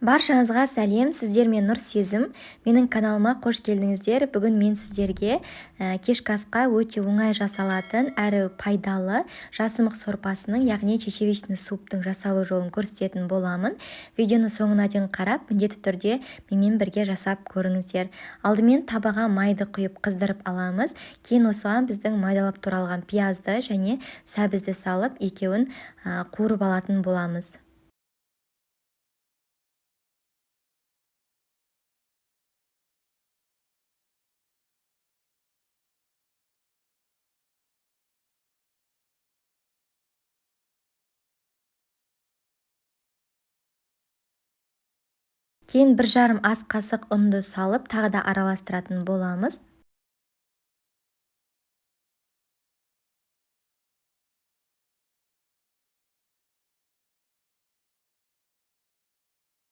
Баршаңызға сәлем, сіздермен Нұр Сезім. Менің каналыма қош келдіңіздер. Бүгін мен сіздерге кешкі асқа өте оңай жасалатын әрі пайдалы жасымық сорпасының, яғни чечевичный суптың жасалу жолын көрсететін боламын. Видеоны соңына дейін қарап, міндетті түрде менімен бірге жасап көріңіздер. Алдымен табаға майды құйып қыздырып аламыз. Кейін осыған біздің майдалап туралған пиязды және сәбізді салып, екеуін қуырып алатын боламыз. Кейін 1,5 ас қасық ұнды салып, тағы да араластыратын боламыз.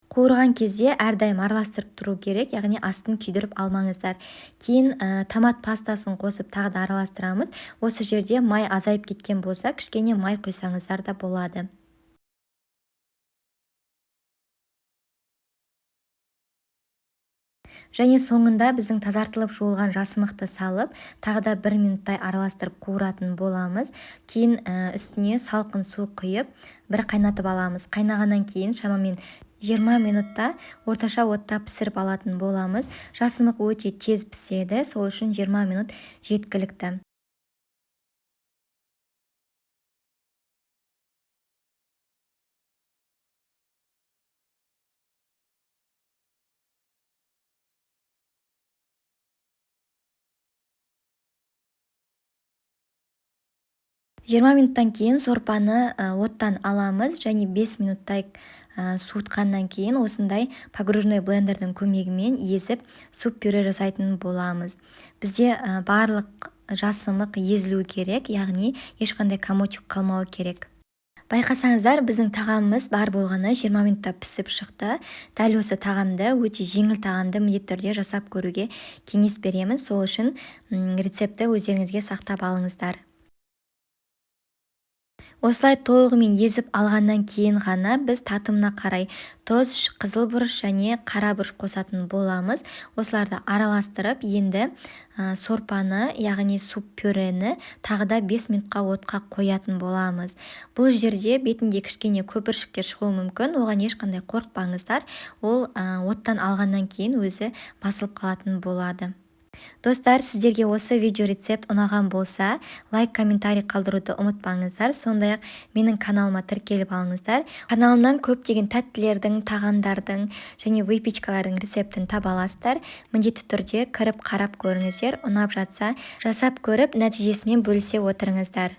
Қуырған кезде әрдайым араластырып тұру керек, яғни астын күйдіріп алмаңыздар. Кейін томат пастасын қосып тағы да араластырамыз. Осы жерде май азайып кеткен болса, кішкене май құйсаңыздар да болады. Және соңында біздің тазартылып жуылған жасымықты салып, тағы да 1 минуттай араластырып қуыратын боламыз. Кейін үстіне салқын су құйып, бір қайнатып аламыз. Қайнағаннан кейін шамамен 20 минутта орташа отта пісіріп алатын боламыз. Жасымық өте тез піседі, сол үшін 20 минут жеткілікті. Жиырма минуттан кейін сорпаны оттан аламыз және 5 минуттай суытқаннан кейін осындай погружной блендердің көмегімен езіп суп-пюре жасайтын боламыз. Бізде барлық жасымық езілу керек, яғни ешқандай комочек қалмауы керек. Байқасаңыздар, біздің тағамымыз бар болғаны 20 минутта пісіп шықты. Дәл осы тағамды, өте жеңіл тағамды міндетті түрде жасап көруге кеңес беремін. Сол үшін рецепті өздеріңізге сақтап алыңыздар. Осылай толығымен езіп алғаннан кейін ғана біз татымына қарай тұз, қызыл бұрыш және қара бұрыш қосатын боламыз. Осыларды араластырып, енді сорпаны, яғни суп-пюрені тағы да 5 минутқа отқа қоятын боламыз. Бұл жерде бетінде кішкене көпіршіктер шығуы мүмкін, оған ешқандай қорықпаңыздар. Ол оттан алғаннан кейін өзі басылып қалатын болады. Достар, сіздерге осы видео рецепт ұнаған болса, лайк, комментарий қалдыруды ұмытпаңыздар. Сондай-ақ менің каналыма тіркеліп алыңыздар. Каналымнан көптеген тәттілердің, тағамдардың және выпечкалардың рецептін таба аласыздар. Міндетті түрде кіріп қарап көріңіздер. Ұнап жатса, жасап көріп, нәтижесімен бөлісе отырыңыздар.